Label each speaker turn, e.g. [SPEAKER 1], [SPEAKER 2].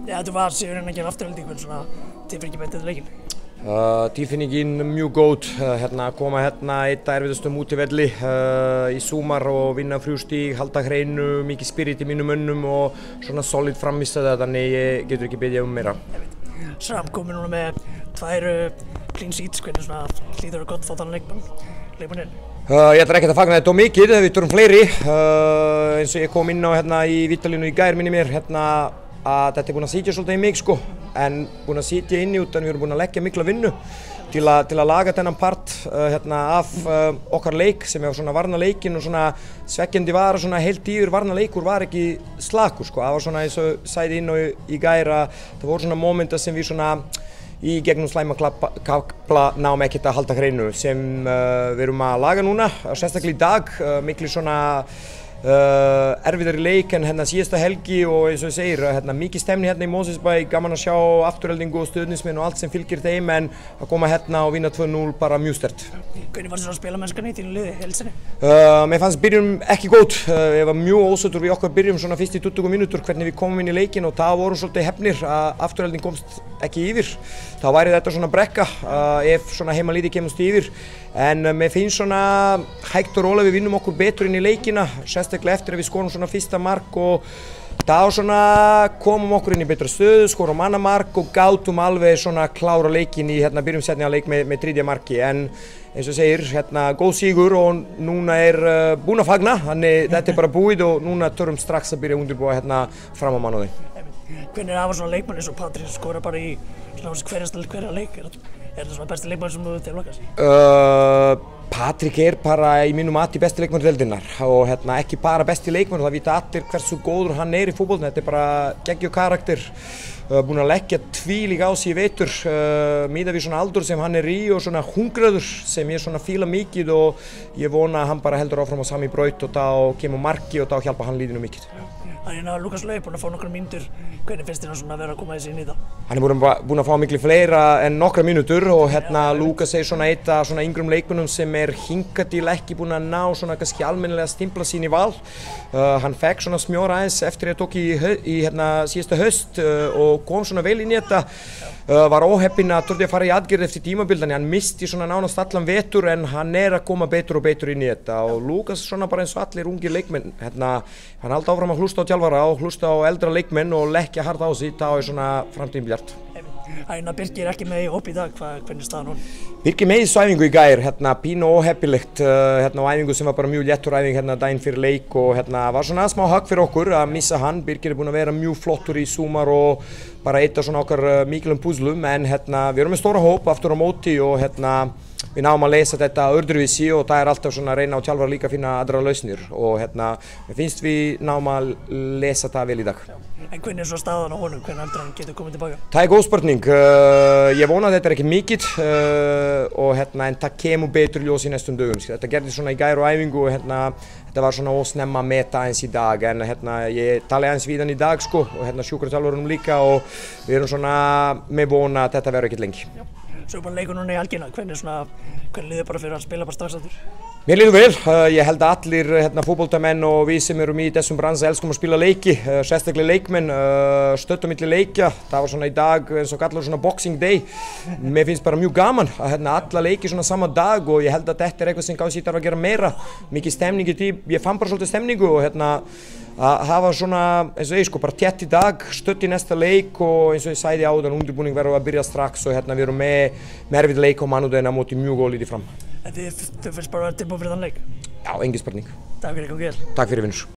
[SPEAKER 1] Ja, þú var sigurinn að gera afturhalding, hvernig svona tilfinningin með þetta leikinn?
[SPEAKER 2] Tilfinningin mjög góð, koma einn erfiðastum útivelli í sumar og vinna 3 stig, halda hreinu, mikið spirit í mínum mönnum og svona solid frammistaða, þannig ég getur ekki beðið meira.
[SPEAKER 1] Sam komið núna með 2 clean sheets, hvernig svona hlýtur gott fá þann leikmann inn?
[SPEAKER 2] Ég ætla ekkert að fagna þetta mikið, við þurfum fleiri, eins og ég kom inn á í Vítalínu í gær minni mér, að þetta búin að sitja svolítið í mig sko, en búin að sitja inni út en við erum búin að leggja mikla vinnu til að laga þennan part af okkar leik sem er svona varnarleikin og svona svekkjandi var að svona heilt yfir varnarleikur var ekki slakur sko, það var svona eins og sæði inn og í gær að það voru svona momenta sem við svona í gegnum slæma kapla náum ekkert að halda hreinu sem við erum að laga núna, sérstaklega í dag, miklu svona erfiðari leik en síðasta helgi og eins og ég segir, mikið stemning í Mosfellsbæ, gaman að sjá afturhaldingu og stuðningsmenn og allt sem fylgir þeim en að koma og vinna 2-0 bara mjög sterkt.
[SPEAKER 1] Hvernig var þetta að spila mennskan í þínu liði, heilsinni?
[SPEAKER 2] Mér fannst byrjun ekki góð, ég var mjög ósáttur við okkar byrjun svona fyrst í 20 mínútur hvernig við komum inn í leikinn og það voru svolítið hefnir að afturhalding komst ekki yfir. Þá væri þetta svona brekka ef svona heimaliði kemst yfir en mér finnst svona hægt og rólega við vinnum okkur betur inn í leikina, sérstaklega eftir að við skorum svona fyrsta mark og þá svona komum okkur inn í betra stöðu, skorum annað mark og gátum alveg svona klára leikin í byrjum setni að leik með 3. marki en eins og segir, góð sigur og núna búin að fagna, þannig þetta bara búið og núna þurfum strax að byrja að undirbúa fram á mánuði.
[SPEAKER 1] Hvernig var svona leikmann eins og Patrik skora bara í hverja leik? Er það svona besti leikmann sem þú tilflokast?
[SPEAKER 2] Patrik bara í mínum mati besti leikmann deildarinnar og ekki bara besti leikmann, það vita allir hversu góður hann í fótbolta, þetta bara geggjuð karakter, búinn að leggja tvílík á sig í vetur, miðað við svona aldur sem hann í og svona hungraður sem ég svona fíla mikið og ég vona að hann bara heldur áfram á sami braut og þá kemur marki og þá hjálpa hann liðinu mikið.
[SPEAKER 1] Þannig að Lukas Lauf búinn að fá nokkra mínútur, hvernig finnst þér svona að vera að koma þessi inn í það?
[SPEAKER 2] Hann búinn að fá miklu fleira en nokkra mínútur og Lukas svona eitt af svona yngrum leikmönnum sem hingað til ekki búinn að ná svona kannski almennilega stimpla sín í val. Hann fekk svona smjóra aðeins eftir að tók í síðasta haust og kom svona vel inn í þetta. Var óheppinn að þurfti að fara í aðgerð eftir tímabil, þannig hann misti svona nánast allan vetur en hann að koma betur og betur inn í þetta og Lukas svona bara eins og allir ungir leikmenn, hann haldi áfram að hlusta á þjálfara og hlusta á eldra leikmenn og leggja hart á sig, þá svona framtíðin bjart.
[SPEAKER 1] Birgir ekki með í hóp í dag, hvernig staðan hún?
[SPEAKER 2] Birgir með í æfingu í gær, pínu óheppilegt á æfingu sem var bara mjög léttur æfing daginn fyrir leik og var svona smá högg fyrir okkur að missa hann. Birgir búinn að vera mjög flottur í sumar og bara eitt af svona okkar mikilum púslum en við erum með stóra hóp aftur á móti og við náum að leysa þetta öðruvísi og það alltaf svona að reyna á þjálfara líka að finna aðra lausnir og mér finnst við náum að leysa það vel í dag.
[SPEAKER 1] En hvernig svo staðan á honum, hvernig heldur hann getur komið tilbaka?
[SPEAKER 2] Það góð spurning, ég vona að þetta ekki mikið og en það kemur betur ljós í næstum dögum. Þetta gerði svona í gær og æfingu og þetta var svona ósnemma að meta eins í dag en ég talaði eins við hann í dag sko og sjúkraþjálfarunum líka og við erum svona með vona að þetta verður ekkert lengi.
[SPEAKER 1] Svo bara leikur núna í helgina, hvernig líður bara fyrir að spila bara strax aftur?
[SPEAKER 2] Mér líður vel, ég held að allir fótboltamenn og við sem erum í þessum bransa elskum að spila leiki, sérstaklega leikmenn, stöttum milli leikja, það var svona í dag eins og kallar svona boxing day. Mér finnst bara mjög gaman að alla leiki svona sama dag og ég held að þetta eitthvað sem gáði sýttar að gera meira, mikið stemning í því, ég fann bara svolítið stemningu og að hafa svona, eins og ég bara tett í dag, stött í næsta leik og eins og ég sagði áðan, undirbúning verður að byrja strax og við erum með erfið leik á mánudaginn á móti mjög góð liði fram.
[SPEAKER 1] Þið finnst bara að vera tilbúin fyrir þann leik?
[SPEAKER 2] Já, engin spurning.
[SPEAKER 1] Takk fyrir, gangi vel.
[SPEAKER 2] Takk fyrir, vinnur.